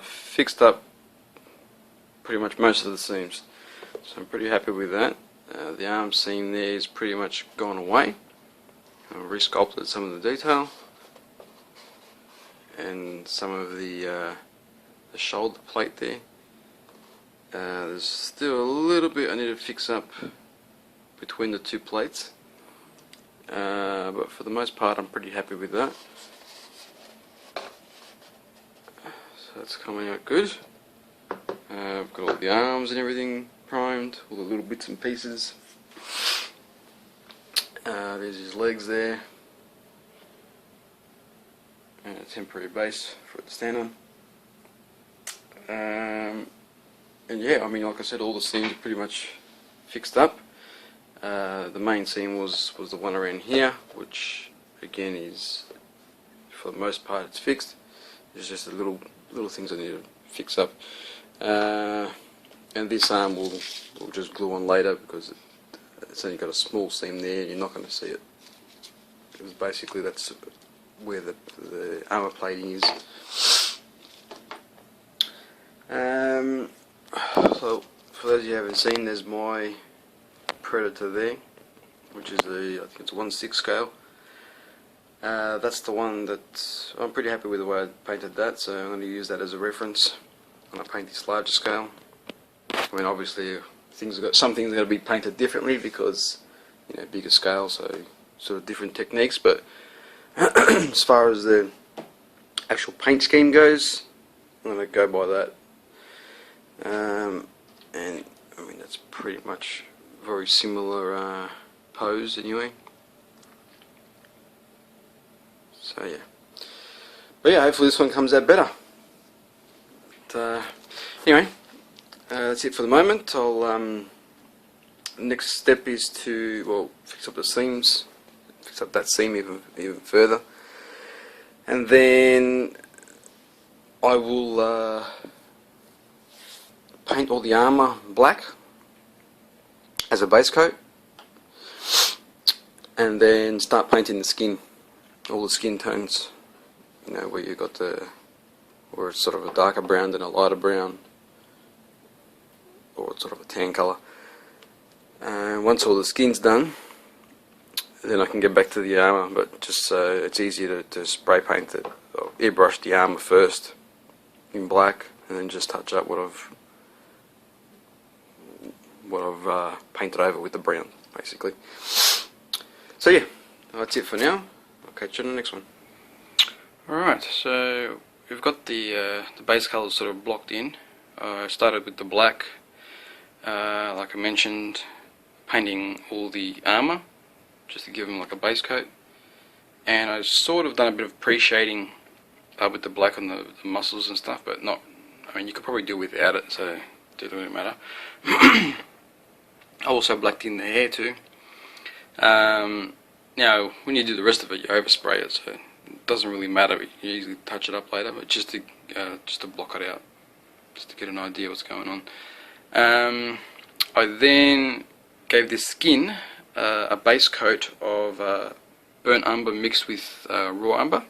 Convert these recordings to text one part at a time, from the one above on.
fixed up pretty much most of the seams, so I'm pretty happy with that. The arm seam there is pretty much gone away. I've resculpted some of the detail and some of the shoulder plate there. There's still a little bit I need to fix up between the two plates, but for the most part I'm pretty happy with that. So that's coming out good. I've got all the arms and everything primed, all the little bits and pieces. There's his legs there, and a temporary base for it to stand on. And yeah, I mean, like I said, all the seams are pretty much fixed up. The main seam was the one around here, which again is, for the most part, it's fixed. There's just the little things I need to fix up. And this arm will just glue on later because it's only got a small seam there and you're not going to see it. Because basically that's where the armour plating is. So for those of you who haven't seen, there's my Predator there, which is I think it's 1/6 scale. That's the one that I'm pretty happy with the way I painted that, so I'm going to use that as a reference when I paint this larger scale. I mean, obviously some things are going to be painted differently because, you know, bigger scale, so sort of different techniques, but as far as the actual paint scheme goes, I'm going to go by that. And I mean, that's pretty much very similar pose anyway. So yeah, but yeah, hopefully this one comes out better. But, anyway, that's it for the moment. I'll next step is to fix up the seams, fix up that seam even further, and then I will paint all the armour black as a base coat, and then start painting the skin, all the skin tones, you know, where you got where it's sort of a darker brown than a lighter brown, or sort of a tan colour. And once all the skin's done, then I can get back to the armour, but just so it's easier to spray paint it, or airbrush the armour first in black, and then just touch up what I've painted over with the brown, basically. So yeah, that's it for now. I'll catch you on the next one. Alright, so we've got the base colours sort of blocked in. I started with the black, like I mentioned, painting all the armour just to give them like a base coat, and I've sort of done a bit of pre-shading with the black on the muscles and stuff, but not, I mean, you could probably do without it, so it doesn't really matter. I also blacked in the hair too. Now when you do the rest of it, you overspray it, so it doesn't really matter. You usually touch it up later, but just to block it out, just to get an idea what's going on. I then gave this skin a base coat of burnt umber mixed with raw umber,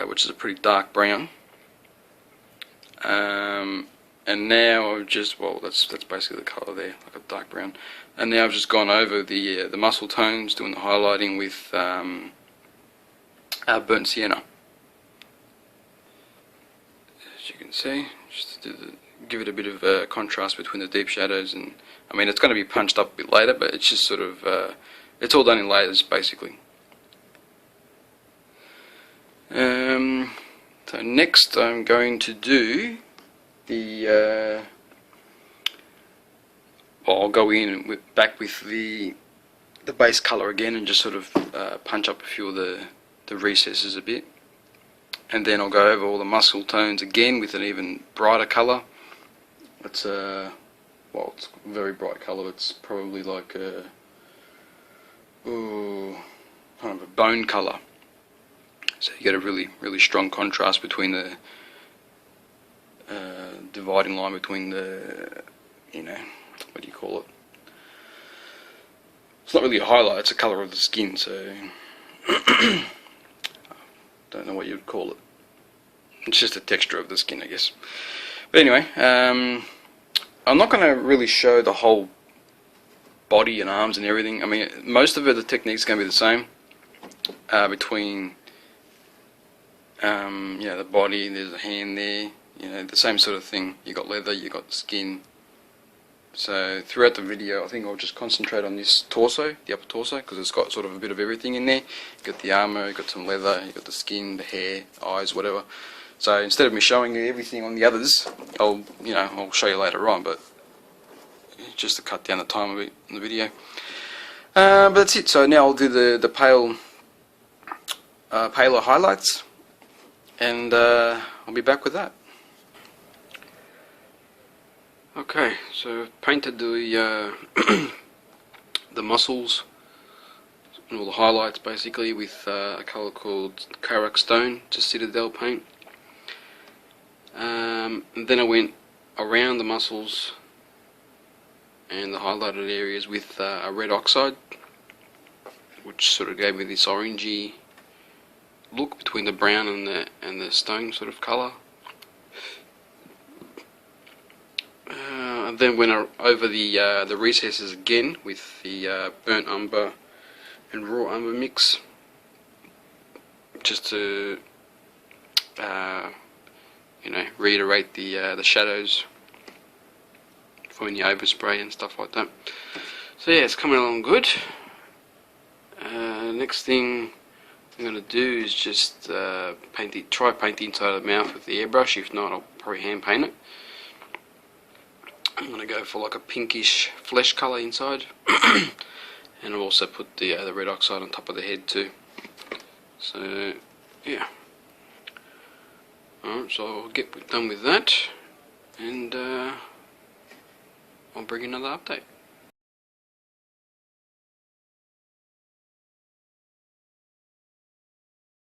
which is a pretty dark brown. And now I've just, that's basically the colour there, like a dark brown. And now I've just gone over the muscle tones, doing the highlighting with burnt sienna. As you can see, just to give it a bit of contrast between the deep shadows, and I mean, it's going to be punched up a bit later, but it's just sort of, it's all done in layers basically. So next I'm going to do I'll go in back with the base colour again and just sort of punch up a few of the recesses a bit, and then I'll go over all the muscle tones again with an even brighter colour. It's it's a very bright colour. It's probably like kind of a bone colour, so you get a really strong contrast between the dividing line between the, you know, what do you call it? It's not really a highlight, it's a colour of the skin, so don't know what you'd call it. It's just the texture of the skin, I guess. But anyway, I'm not going to really show the whole body and arms and everything. I mean, most of it, the technique's going to be the same between the body. There's a hand there, the same sort of thing. You got leather, you got skin. So throughout the video, I think I'll just concentrate on this torso, the upper torso, because it's got sort of a bit of everything in there. You got the armor, you got some leather, you got the skin, the hair, eyes, whatever. So instead of me showing you everything on the others, I'll show you later on, but just to cut down the time a bit in the video. But that's it. So now I'll do the paler highlights, and I'll be back with that. Okay, so I've painted the the muscles and all the highlights basically with a colour called Karak Stone, just Citadel paint. And then I went around the muscles and the highlighted areas with a red oxide, which sort of gave me this orangey look between the brown and the stone sort of colour. Then went over the recesses again with the burnt umber and raw umber mix, just to reiterate the shadows for any overspray and stuff like that. So yeah, it's coming along good. Next thing I'm going to do is just try paint the inside of the mouth with the airbrush. If not, I'll probably hand paint it. I'm going to go for like a pinkish flesh colour inside, and I'll also put the red oxide on top of the head too. So yeah. Alright, so I'll get done with that, and I'll bring another update.